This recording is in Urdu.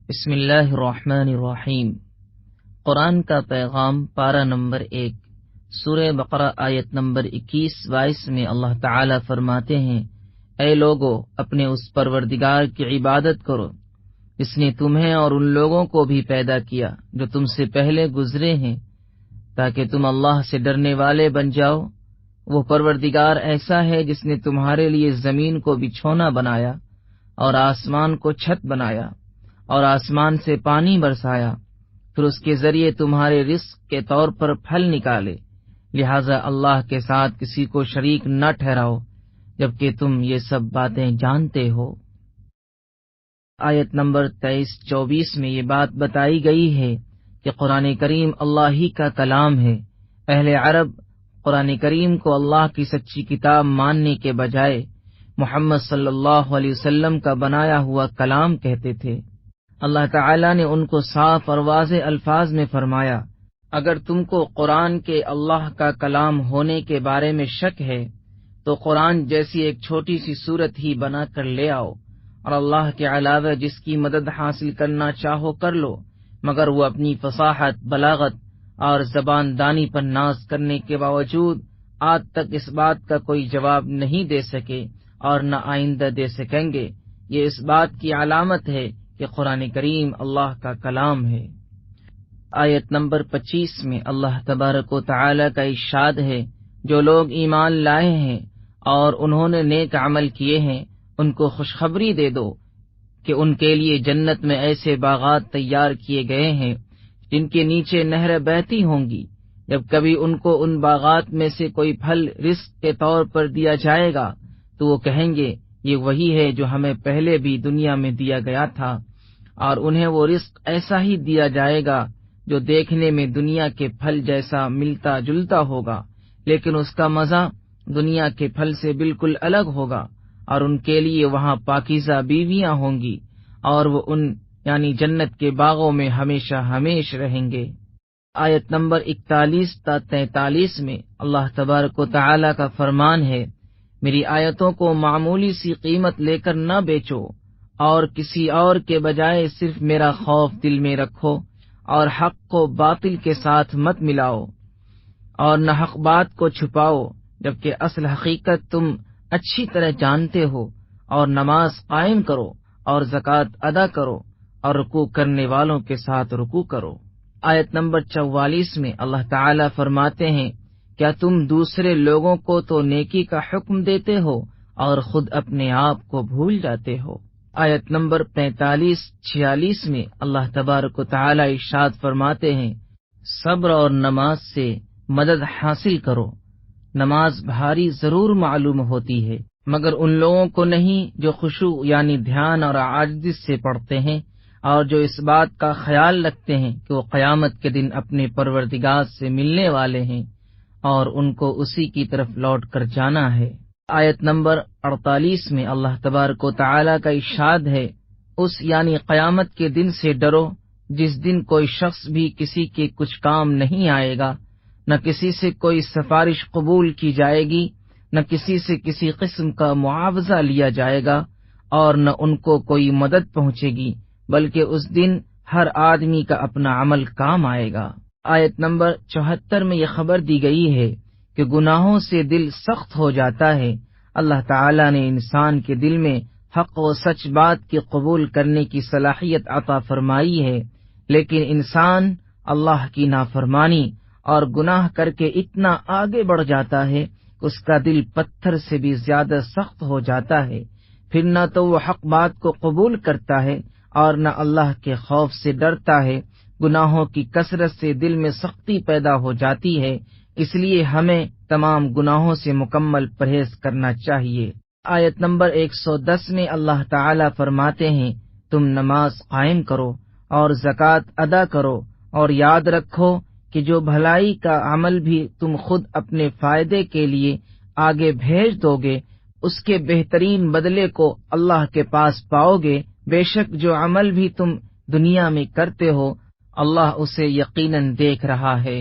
بسم اللہ الرحمن الرحیم۔ قرآن کا پیغام، پارہ نمبر 1، سورہ بقرہ آیت نمبر 21-22 میں اللہ تعالی فرماتے ہیں، اے لوگو، اپنے اس پروردگار کی عبادت کرو جس نے تمہیں اور ان لوگوں کو بھی پیدا کیا جو تم سے پہلے گزرے ہیں، تاکہ تم اللہ سے ڈرنے والے بن جاؤ۔ وہ پروردگار ایسا ہے جس نے تمہارے لیے زمین کو بچھونا بنایا اور آسمان کو چھت بنایا اور آسمان سے پانی برسایا، پھر اس کے ذریعے تمہارے رزق کے طور پر پھل نکالے، لہذا اللہ کے ساتھ کسی کو شریک نہ ٹھہراؤ جبکہ تم یہ سب باتیں جانتے ہو۔ آیت نمبر 23-24 میں یہ بات بتائی گئی ہے کہ قرآن کریم اللہ ہی کا کلام ہے۔ اہل عرب قرآن کریم کو اللہ کی سچی کتاب ماننے کے بجائے محمد صلی اللہ علیہ وسلم کا بنایا ہوا کلام کہتے تھے۔ اللہ تعالیٰ نے ان کو صاف اور واضح الفاظ میں فرمایا، اگر تم کو قرآن کے اللہ کا کلام ہونے کے بارے میں شک ہے تو قرآن جیسی ایک چھوٹی سی صورت ہی بنا کر لے آؤ، اور اللہ کے علاوہ جس کی مدد حاصل کرنا چاہو کر لو، مگر وہ اپنی فصاحت، بلاغت اور زبان دانی پر ناز کرنے کے باوجود آج تک اس بات کا کوئی جواب نہیں دے سکے اور نہ آئندہ دے سکیں گے۔ یہ اس بات کی علامت ہے کہ قرآن کریم اللہ کا کلام ہے۔ آیت نمبر 25 میں اللہ تبارک و تعالی کا ارشاد ہے، جو لوگ ایمان لائے ہیں اور انہوں نے نیک عمل کیے ہیں، ان کو خوشخبری دے دو کہ ان کے لیے جنت میں ایسے باغات تیار کیے گئے ہیں جن کے نیچے نہریں بہتی ہوں گی۔ جب کبھی ان کو ان باغات میں سے کوئی پھل رزق کے طور پر دیا جائے گا تو وہ کہیں گے، یہ وہی ہے جو ہمیں پہلے بھی دنیا میں دیا گیا تھا، اور انہیں وہ رزق ایسا ہی دیا جائے گا جو دیکھنے میں دنیا کے پھل جیسا ملتا جلتا ہوگا، لیکن اس کا مزہ دنیا کے پھل سے بالکل الگ ہوگا، اور ان کے لیے وہاں پاکیزہ بیویاں ہوں گی، اور وہ ان یعنی جنت کے باغوں میں ہمیشہ ہمیش رہیں گے۔ آیت نمبر 41-43 میں اللہ تبارک و تعالی کا فرمان ہے، میری آیتوں کو معمولی سی قیمت لے کر نہ بیچو، اور کسی اور کے بجائے صرف میرا خوف دل میں رکھو، اور حق کو باطل کے ساتھ مت ملاؤ، اور نہ حق بات کو چھپاؤ جبکہ اصل حقیقت تم اچھی طرح جانتے ہو، اور نماز قائم کرو اور زکوٰۃ ادا کرو، اور رکوع کرنے والوں کے ساتھ رکوع کرو۔ آیت نمبر 44 میں اللہ تعالی فرماتے ہیں، کیا تم دوسرے لوگوں کو تو نیکی کا حکم دیتے ہو اور خود اپنے آپ کو بھول جاتے ہو۔ آیت نمبر 45-46 میں اللہ تبارک و تعالی ارشاد فرماتے ہیں، صبر اور نماز سے مدد حاصل کرو۔ نماز بھاری ضرور معلوم ہوتی ہے، مگر ان لوگوں کو نہیں جو خشوع یعنی دھیان اور عاجزی سے پڑھتے ہیں، اور جو اس بات کا خیال رکھتے ہیں کہ وہ قیامت کے دن اپنے پروردگار سے ملنے والے ہیں اور ان کو اسی کی طرف لوٹ کر جانا ہے۔ آیت نمبر 48 میں اللہ تبارک و تعالی کا ارشاد ہے، اس یعنی قیامت کے دن سے ڈرو جس دن کوئی شخص بھی کسی کے کچھ کام نہیں آئے گا، نہ کسی سے کوئی سفارش قبول کی جائے گی، نہ کسی سے کسی قسم کا معاوضہ لیا جائے گا، اور نہ ان کو کوئی مدد پہنچے گی، بلکہ اس دن ہر آدمی کا اپنا عمل کام آئے گا۔ آیت نمبر 74 میں یہ خبر دی گئی ہے کہ گناہوں سے دل سخت ہو جاتا ہے۔ اللہ تعالی نے انسان کے دل میں حق و سچ بات کی قبول کرنے کی صلاحیت عطا فرمائی ہے، لیکن انسان اللہ کی نافرمانی اور گناہ کر کے اتنا آگے بڑھ جاتا ہے کہ اس کا دل پتھر سے بھی زیادہ سخت ہو جاتا ہے، پھر نہ تو وہ حق بات کو قبول کرتا ہے اور نہ اللہ کے خوف سے ڈرتا ہے۔ گناہوں کی کثرت سے دل میں سختی پیدا ہو جاتی ہے، اس لیے ہمیں تمام گناہوں سے مکمل پرہیز کرنا چاہیے۔ آیت نمبر 110 میں اللہ تعالی فرماتے ہیں، تم نماز قائم کرو اور زکوٰۃ ادا کرو، اور یاد رکھو کہ جو بھلائی کا عمل بھی تم خود اپنے فائدے کے لیے آگے بھیج دو گے، اس کے بہترین بدلے کو اللہ کے پاس پاؤ گے۔ بے شک جو عمل بھی تم دنیا میں کرتے ہو، اللہ اسے یقیناً دیکھ رہا ہے۔